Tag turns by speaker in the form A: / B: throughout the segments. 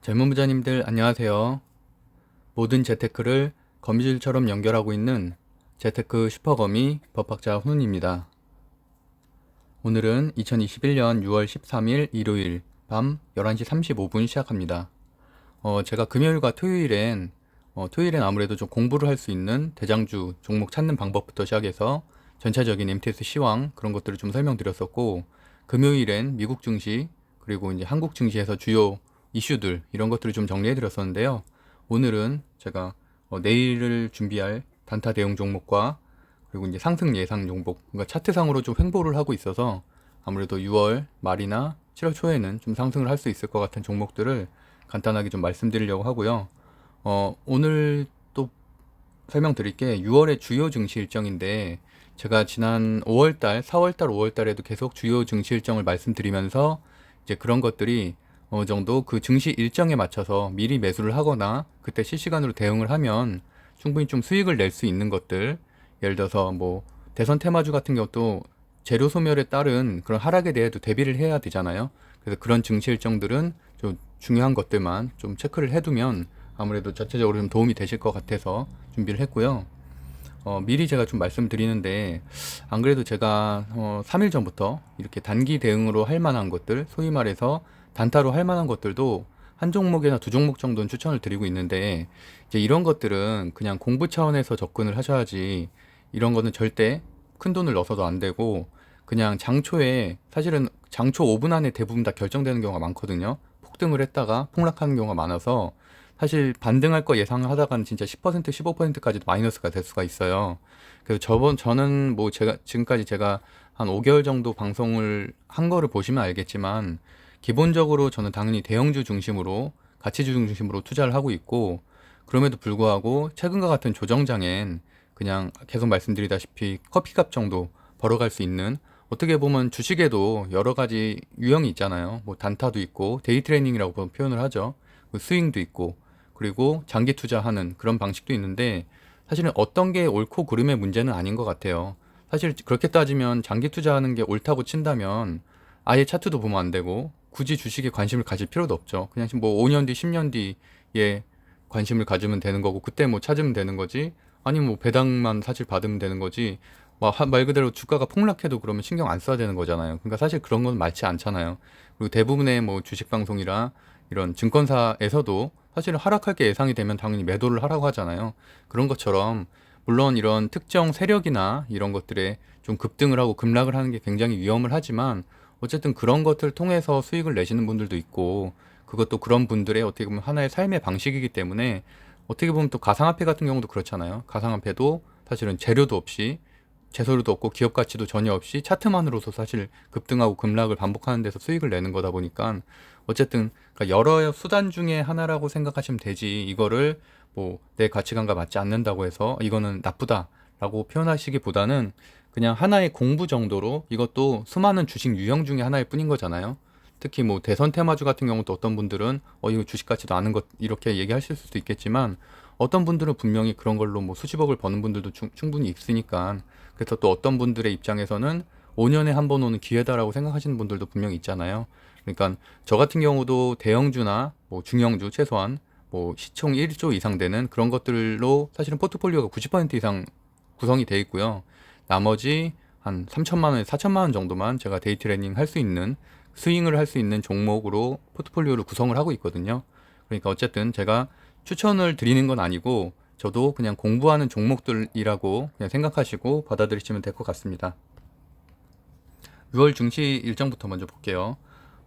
A: 젊은 부자님들 안녕하세요. 모든 재테크를 거미줄처럼 연결하고 있는 재테크 슈퍼거미 법학자 훈훈입니다. 오늘은 2021년 6월 13일 일요일 밤 11시 35분 시작합니다. 제가 금요일과 토요일엔 아무래도 좀 공부를 할 수 있는 대장주 종목 찾는 방법부터 시작해서 전체적인 MTS 시황 그런 것들을 좀 설명드렸었고, 금요일엔 미국 증시 그리고 이제 한국 증시에서 주요 이슈들 이런 것들을 좀 정리해 드렸었는데요. 오늘은 제가 내일을 준비할 단타 대응 종목과 그리고 이제 상승 예상 종목, 그러니까 차트상으로 좀 횡보를 하고 있어서 아무래도 6월 말이나 7월 초에는 좀 상승을 할 수 있을 것 같은 종목들을 간단하게 좀 말씀드리려고 하고요. 오늘 또 설명드릴 게 6월의 주요 증시 일정인데, 제가 지난 5월달, 4월달, 5월달에도 계속 주요 증시 일정을 말씀드리면서 이제 그런 것들이 어느 정도 그 증시 일정에 맞춰서 미리 매수를 하거나 그때 실시간으로 대응을 하면 충분히 좀 수익을 낼 수 있는 것들, 예를 들어서 뭐 대선 테마주 같은 경우도 재료 소멸에 따른 그런 하락에 대해도 대비를 해야 되잖아요. 그래서 그런 증시 일정들은 좀 중요한 것들만 좀 체크를 해두면 아무래도 전체적으로 좀 도움이 되실 것 같아서 준비를 했고요. 미리 제가 좀 말씀드리는데, 안 그래도 제가 3일 전부터 이렇게 단기 대응으로 할 만한 것들, 소위 말해서 단타로 할 만한 것들도 한 종목이나 두 종목 정도는 추천을 드리고 있는데, 이제 이런 것들은 그냥 공부 차원에서 접근을 하셔야지, 이런 거는 절대 큰 돈을 넣어서도 안 되고, 그냥 장초에 사실은 장초 5분 안에 대부분 다 결정되는 경우가 많거든요. 폭등을 했다가 폭락하는 경우가 많아서 사실 반등할 거 예상을 하다가는 진짜 10%, 15%까지도 마이너스가 될 수가 있어요. 그래서 저는 뭐 지금까지 제가 한 5개월 정도 방송을 한 거를 보시면 알겠지만, 기본적으로 저는 당연히 대형주 중심으로, 가치주 중심으로 투자를 하고 있고, 그럼에도 불구하고 최근과 같은 조정장엔 그냥 계속 말씀드리다시피 커피값 정도 벌어갈 수 있는, 어떻게 보면 주식에도 여러 가지 유형이 있잖아요. 뭐 단타도 있고 데이 트레이닝이라고 표현을 하죠. 스윙도 있고, 그리고 장기 투자하는 그런 방식도 있는데, 사실은 어떤 게 옳고 그름의 문제는 아닌 것 같아요. 사실 그렇게 따지면 장기 투자하는 게 옳다고 친다면 아예 차트도 보면 안 되고 굳이 주식에 관심을 가질 필요도 없죠. 그냥 뭐 5년 뒤, 10년 뒤에 관심을 가지면 되는 거고 그때 뭐 찾으면 되는 거지. 아니면 뭐 배당만 사실 받으면 되는 거지. 말 그대로 주가가 폭락해도 그러면 신경 안 써야 되는 거잖아요. 그러니까 사실 그런 건 많지 않잖아요. 그리고 대부분의 뭐 주식 방송이라 이런 증권사에서도 사실은 하락할 게 예상이 되면 당연히 매도를 하라고 하잖아요. 그런 것처럼 물론 이런 특정 세력이나 이런 것들에 좀 급등을 하고 급락을 하는 게 굉장히 위험을 하지만, 어쨌든 그런 것들을 통해서 수익을 내시는 분들도 있고, 그것도 그런 분들의 어떻게 보면 하나의 삶의 방식이기 때문에, 어떻게 보면 또 가상화폐 같은 경우도 그렇잖아요. 가상화폐도 사실은 재료도 없이, 재소료도 없고 기업 가치도 전혀 없이 차트만으로도 사실 급등하고 급락을 반복하는 데서 수익을 내는 거다 보니까, 어쨌든 그러니까 여러 수단 중에 하나라고 생각하시면 되지, 이거를 뭐 내 가치관과 맞지 않는다고 해서 이거는 나쁘다라고 표현하시기보다는 그냥 하나의 공부 정도로, 이것도 수많은 주식 유형 중에 하나일 뿐인 거잖아요. 특히 뭐 대선 테마주 같은 경우도 어떤 분들은 이거 주식 가치도 아는 것 이렇게 얘기하실 수도 있겠지만, 어떤 분들은 분명히 그런 걸로 뭐 수십억을 버는 분들도 충분히 있으니까. 그래서 또 어떤 분들의 입장에서는 5년에 한 번 오는 기회다라고 생각하시는 분들도 분명히 있잖아요. 그러니까 저 같은 경우도 대형주나 뭐 중형주, 최소한 뭐 시총 1조 이상 되는 그런 것들로 사실은 포트폴리오가 90% 이상 구성이 돼 있고요. 나머지 한 3천만 원에서 4천만 원 정도만 제가 데이 트레이닝 할 수 있는, 스윙을 할 수 있는 종목으로 포트폴리오를 구성을 하고 있거든요. 그러니까 어쨌든 제가 추천을 드리는 건 아니고, 저도 그냥 공부하는 종목들이라고 그냥 생각하시고 받아들이시면 될 것 같습니다. 6월 증시 일정부터 먼저 볼게요.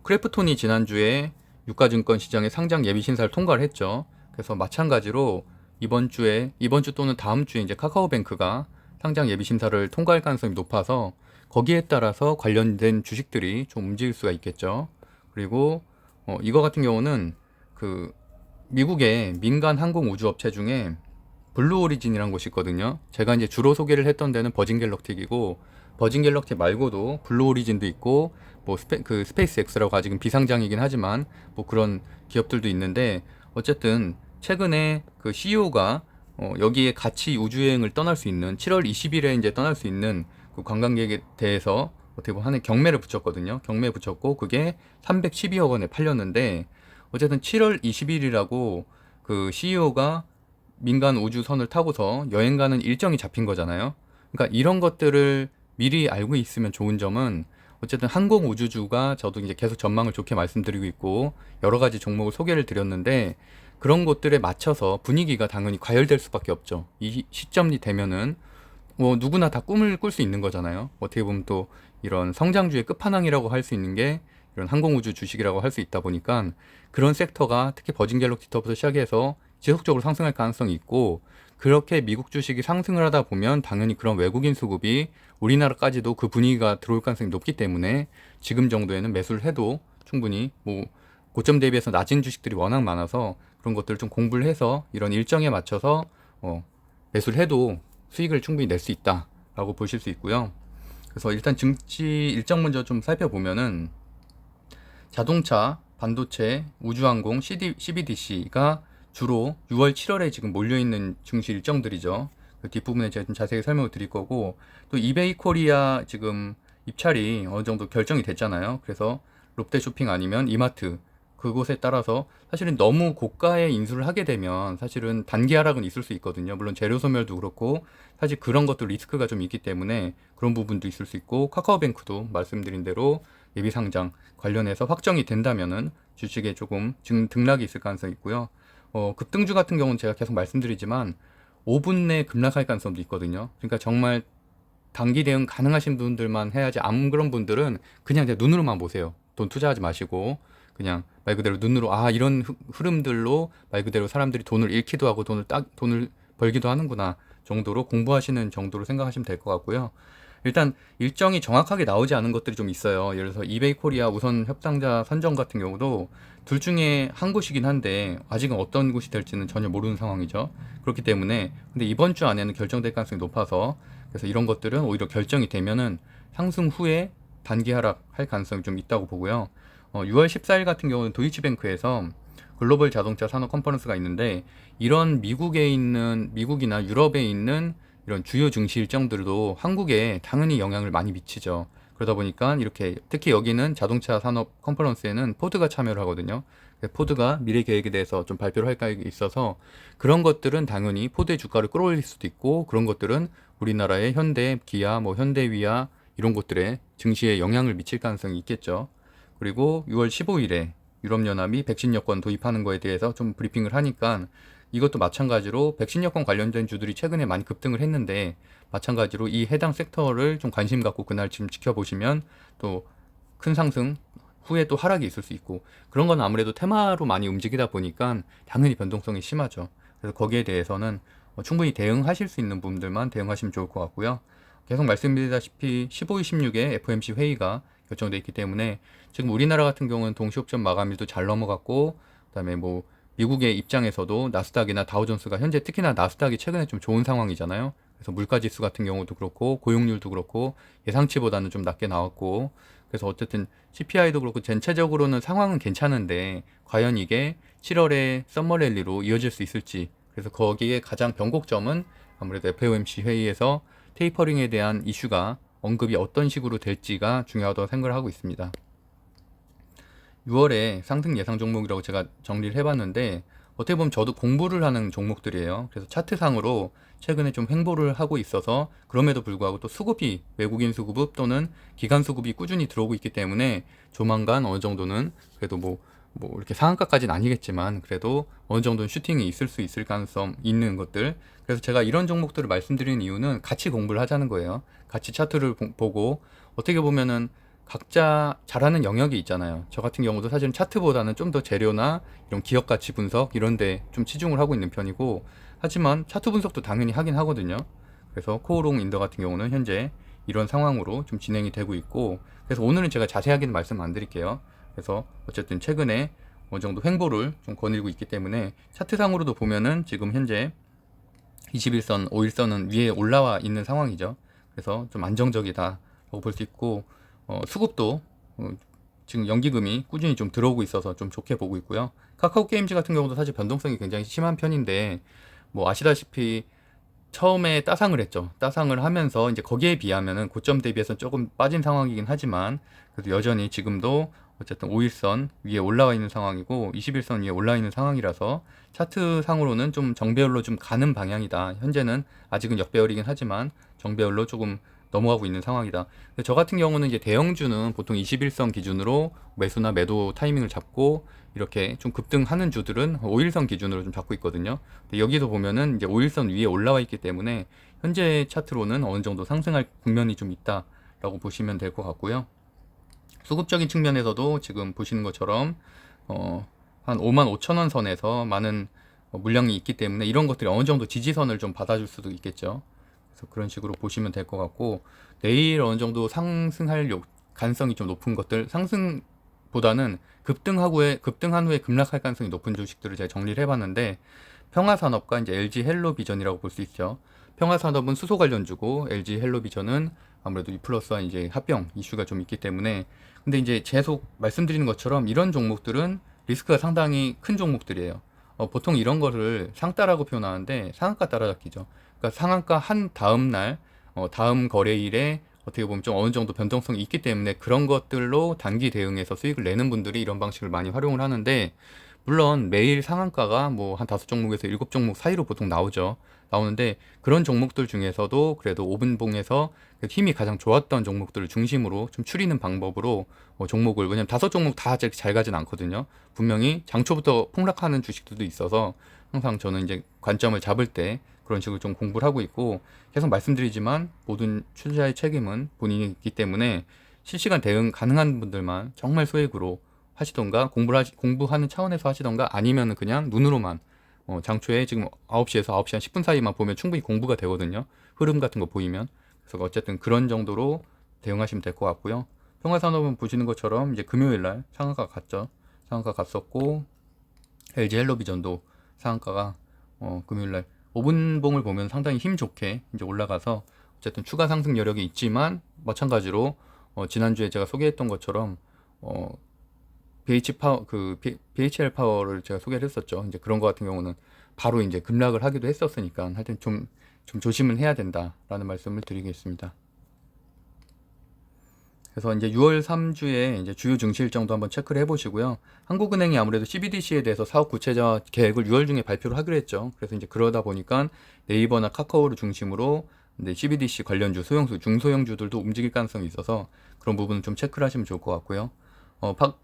A: 크래프톤이 지난주에 유가증권 시장의 상장 예비 신사를 통과를 했죠. 그래서 마찬가지로 이번 주 또는 다음 주에 이제 카카오뱅크가 상장 예비 심사를 통과할 가능성이 높아서 거기에 따라서 관련된 주식들이 좀 움직일 수가 있겠죠. 그리고 이거 같은 경우는 그 미국의 민간 항공 우주 업체 중에 블루 오리진이라는 곳이 있거든요. 제가 이제 주로 소개를 했던 데는 버진 갤럭틱이고, 버진 갤럭틱 말고도 블루 오리진도 있고, 뭐 스페이스 X라고 아직은 비상장이긴 하지만 뭐 그런 기업들도 있는데, 어쨌든 최근에 그 CEO가 여기에 같이 우주여행을 떠날 수 있는 7월 20일에 이제 떠날 수 있는 그 관광객에 대해서 어떻게 보면 하나의 경매를 붙였거든요. 경매 붙였고 그게 312억 원에 팔렸는데, 어쨌든 7월 20일이라고 그 CEO가 민간 우주선을 타고서 여행 가는 일정이 잡힌 거잖아요. 그러니까 이런 것들을 미리 알고 있으면 좋은 점은 어쨌든 항공우주주가 저도 이제 계속 전망을 좋게 말씀드리고 있고 여러 가지 종목을 소개를 드렸는데 그런 것들에 맞춰서 분위기가 당연히 과열될 수밖에 없죠. 이 시점이 되면은 뭐 누구나 다 꿈을 꿀 수 있는 거잖아요. 어떻게 보면 또 이런 성장주의 끝판왕이라고 할 수 있는 게 이런 항공우주 주식이라고 할 수 있다 보니까 그런 섹터가 특히 버진 갤럭시부터 시작해서 지속적으로 상승할 가능성이 있고 그렇게 미국 주식이 상승을 하다 보면 당연히 그런 외국인 수급이 우리나라까지도 그 분위기가 들어올 가능성이 높기 때문에 지금 정도에는 매수를 해도 충분히 뭐 고점 대비해서 낮은 주식들이 워낙 많아서 그런 것들을 좀 공부를 해서 이런 일정에 맞춰서 매수를 해도 수익을 충분히 낼 수 있다라고 보실 수 있고요. 그래서 일단 증시 일정 먼저 좀 살펴보면은 자동차, 반도체, 우주항공, CBDC가 주로 6월, 7월에 지금 몰려있는 증시 일정들이죠. 그 뒷부분에 제가 좀 자세히 설명을 드릴 거고 또 이베이 코리아 지금 입찰이 어느 정도 결정이 됐잖아요. 그래서 롯데쇼핑 아니면 이마트 그곳에 따라서 사실은 너무 고가에 인수를 하게 되면 사실은 단기 하락은 있을 수 있거든요. 물론 재료 소멸도 그렇고 사실 그런 것도 리스크가 좀 있기 때문에 그런 부분도 있을 수 있고 카카오뱅크도 말씀드린 대로 예비 상장 관련해서 확정이 된다면은 주식에 조금 등락이 있을 가능성이 있고요. 급등주 같은 경우는 제가 계속 말씀드리지만 5분 내 급락할 가능성도 있거든요. 그러니까 정말 단기 대응 가능하신 분들만 해야지 안 그런 분들은 그냥 제 눈으로만 보세요. 돈 투자하지 마시고 그냥 말 그대로 눈으로 이런 흐름들로 말 그대로 사람들이 돈을 잃기도 하고 돈을 벌기도 하는구나 정도로 공부하시는 정도로 생각하시면 될 것 같고요. 일단 일정이 정확하게 나오지 않은 것들이 좀 있어요. 예를 들어서 이베이 코리아 우선 협상자 선정 같은 경우도 둘 중에 한 곳이긴 한데 아직은 어떤 곳이 될지는 전혀 모르는 상황이죠. 그렇기 때문에 근데 이번 주 안에는 결정될 가능성이 높아서 그래서 이런 것들은 오히려 결정이 되면은 상승 후에 단기 하락할 가능성이 좀 있다고 보고요. 6월 14일 같은 경우는 도이치뱅크에서 글로벌 자동차 산업 컨퍼런스가 있는데 이런 미국이나 유럽에 있는 이런 주요 증시 일정들도 한국에 당연히 영향을 많이 미치죠. 그러다 보니까 이렇게 특히 여기는 자동차 산업 컨퍼런스에는 포드가 참여를 하거든요. 포드가 미래 계획에 대해서 좀 발표를 할 계획이 있어서 그런 것들은 당연히 포드의 주가를 끌어올릴 수도 있고 그런 것들은 우리나라의 현대, 기아, 뭐 현대위아 이런 곳들의 증시에 영향을 미칠 가능성이 있겠죠. 그리고 6월 15일에 유럽연합이 백신 여권 도입하는 거에 대해서 좀 브리핑을 하니까 이것도 마찬가지로 백신 여권 관련된 주들이 최근에 많이 급등을 했는데 마찬가지로 이 해당 섹터를 좀 관심 갖고 그날 지금 지켜보시면 또 큰 상승 후에 또 하락이 있을 수 있고 그런 건 아무래도 테마로 많이 움직이다 보니까 당연히 변동성이 심하죠. 그래서 거기에 대해서는 충분히 대응하실 수 있는 부분들만 대응하시면 좋을 것 같고요. 계속 말씀드리다시피 15일, 16에 FOMC 회의가 결정돼 있기 때문에 지금 우리나라 같은 경우는 동시옵션 마감일도 잘 넘어갔고 그다음에 뭐 미국의 입장에서도 나스닥이나 다우존스가 현재 특히나 나스닥이 최근에 좀 좋은 상황이잖아요. 그래서 물가지수 같은 경우도 그렇고 고용률도 그렇고 예상치보다는 좀 낮게 나왔고 그래서 어쨌든 CPI도 그렇고 전체적으로는 상황은 괜찮은데 과연 이게 7월에 썸머 랠리로 이어질 수 있을지 그래서 거기에 가장 변곡점은 아무래도 FOMC 회의에서 테이퍼링에 대한 이슈가 언급이 어떤 식으로 될지가 중요하다고 생각을 하고 있습니다. 6월에 상승 예상 종목이라고 제가 정리를 해봤는데 어떻게 보면 저도 공부를 하는 종목들이에요. 그래서 차트상으로 최근에 좀 횡보를 하고 있어서 그럼에도 불구하고 또 수급이 외국인 수급 또는 기관 수급이 꾸준히 들어오고 있기 때문에 조만간 어느 정도는 그래도 뭐 이렇게 상한가까지는 아니겠지만 그래도 어느 정도는 슈팅이 있을 수 있을 가능성 있는 것들 그래서 제가 이런 종목들을 말씀드리는 이유는 같이 공부를 하자는 거예요. 같이 차트를 보고 어떻게 보면은 각자 잘하는 영역이 있잖아요. 저 같은 경우도 사실은 차트보다는 좀 더 재료나 이런 기업 가치 분석 이런 데 좀 치중을 하고 있는 편이고 하지만 차트 분석도 당연히 하긴 하거든요. 그래서 코오롱 인더 같은 경우는 현재 이런 상황으로 좀 진행이 되고 있고 그래서 오늘은 제가 자세하게는 말씀 안 드릴게요. 그래서 어쨌든 최근에 어느 정도 횡보를 좀 거닐고 있기 때문에 차트상으로도 보면은 지금 현재 21선, 5일선은 위에 올라와 있는 상황이죠. 그래서 좀 안정적이다라고 볼 수 있고 수급도 지금 연기금이 꾸준히 좀 들어오고 있어서 좀 좋게 보고 있고요. 카카오 게임즈 같은 경우도 사실 변동성이 굉장히 심한 편인데 뭐 아시다시피 처음에 따상을 했죠. 따상을 하면서 이제 거기에 비하면은 고점 대비해서 조금 빠진 상황이긴 하지만 그래도 여전히 지금도 어쨌든 5일선 위에 올라와 있는 상황이고 21선 위에 올라와 있는 상황이라서 차트 상으로는 좀 정배열로 좀 가는 방향이다. 현재는 아직은 역배열이긴 하지만 정배열로 조금 넘어가고 있는 상황이다. 근데 저 같은 경우는 이제 대형주는 보통 21선 기준으로 매수나 매도 타이밍을 잡고 이렇게 좀 급등하는 주들은 5일선 기준으로 좀 잡고 있거든요. 근데 여기도 보면은 이제 5일선 위에 올라와 있기 때문에 현재 차트로는 어느 정도 상승할 국면이 좀 있다라고 보시면 될 것 같고요. 수급적인 측면에서도 지금 보시는 것처럼 한 5만 5천 원 선에서 많은 물량이 있기 때문에 이런 것들이 어느 정도 지지선을 좀 받아줄 수도 있겠죠. 그래서 그런 식으로 보시면 될 것 같고, 내일 어느 정도 상승할 가능성이 좀 높은 것들, 상승보다는 급등한 후에 급락할 가능성이 높은 주식들을 제가 정리를 해봤는데, 평화산업과 이제 LG 헬로비전이라고 볼 수 있죠. 평화산업은 수소 관련주고 LG 헬로비전은 아무래도 E+와 이제 합병 이슈가 좀 있기 때문에, 근데 이제 계속 말씀드리는 것처럼 이런 종목들은 리스크가 상당히 큰 종목들이에요. 보통 이런 거를 상따라고 표현하는데 상한가 따라잡기죠. 그러니까 상한가 한 다음 날, 다음 거래일에 어떻게 보면 좀 어느 정도 변동성이 있기 때문에 그런 것들로 단기 대응해서 수익을 내는 분들이 이런 방식을 많이 활용을 하는데, 물론 매일 상한가가 뭐 한 5종목에서 7종목 사이로 보통 나오는데 그런 종목들 중에서도 그래도 5분봉에서 힘이 가장 좋았던 종목들을 중심으로 좀 추리는 방법으로 종목을, 왜냐면 5종목 다 잘 가진 않거든요. 분명히 장초부터 폭락하는 주식들도 있어서 항상 저는 이제 관점을 잡을 때 그런 식으로 좀 공부를 하고 있고, 계속 말씀드리지만 모든 투자의 책임은 본인이 있기 때문에 실시간 대응 가능한 분들만 정말 소액으로 하시던가 공부하는 차원에서 하시던가, 아니면은 그냥 눈으로만 장초에 지금 9시에서 9시 한 10분 사이만 보면 충분히 공부가 되거든요. 흐름 같은 거 보이면. 그래서 어쨌든 그런 정도로 대응하시면 될 것 같고요. 평화산업은 보시는 것처럼 이제 금요일 날 상한가 갔죠. 상한가 갔었고, LG 헬로비전도 상한가가 금요일 날 5분봉을 보면 상당히 힘 좋게 이제 올라가서 어쨌든 추가 상승 여력이 있지만, 마찬가지로 지난주에 제가 소개했던 것처럼 BHL 파워를 제가 소개를 했었죠. 이제 그런 거 같은 경우는 바로 이제 급락을 하기도 했었으니까 하여튼 좀 조심은 해야 된다라는 말씀을 드리겠습니다. 그래서 이제 6월 3주에 이제 주요 증시 일정도 한번 체크를 해보시고요. 한국은행이 아무래도 CBDC에 대해서 사업 구체화 계획을 6월 중에 발표를 하기로 했죠. 그래서 이제 그러다 보니까 네이버나 카카오를 중심으로 이제 CBDC 관련주, 중소형주들도 움직일 가능성이 있어서 그런 부분은 좀 체크를 하시면 좋을 것 같고요.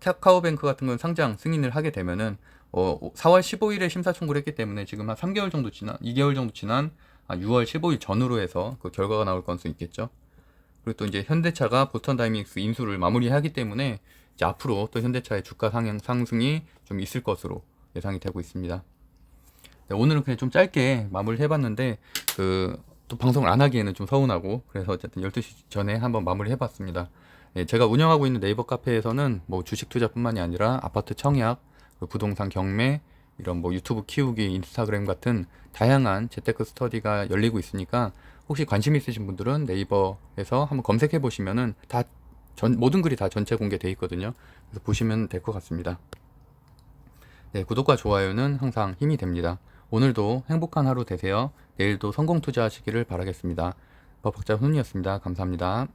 A: 카카오뱅크 같은 건 상장 승인을 하게 되면은 4월 15일에 심사청구를 했기 때문에 지금 한 3개월 정도 지난, 2개월 정도 지난 6월 15일 전후로 해서 그 결과가 나올 가능성이 있겠죠. 그리고 또 이제 현대차가 보스턴 다이내믹스 인수를 마무리하기 때문에 이제 앞으로 또 현대차의 주가 상승이 좀 있을 것으로 예상이 되고 있습니다. 네, 오늘은 그냥 좀 짧게 마무리를 해봤는데 또 방송을 안 하기에는 좀 서운하고, 그래서 어쨌든 12시 전에 한번 마무리 해봤습니다. 예, 제가 운영하고 있는 네이버 카페에서는 뭐 주식 투자뿐만이 아니라 아파트 청약, 부동산 경매, 이런 뭐 유튜브 키우기, 인스타그램 같은 다양한 재테크 스터디가 열리고 있으니까 혹시 관심 있으신 분들은 네이버에서 한번 검색해 보시면은 모든 글이 다 전체 공개돼 있거든요. 그래서 보시면 될 것 같습니다. 네, 구독과 좋아요는 항상 힘이 됩니다. 오늘도 행복한 하루 되세요. 내일도 성공 투자하시기를 바라겠습니다. 법학자 훈이었습니다. 감사합니다.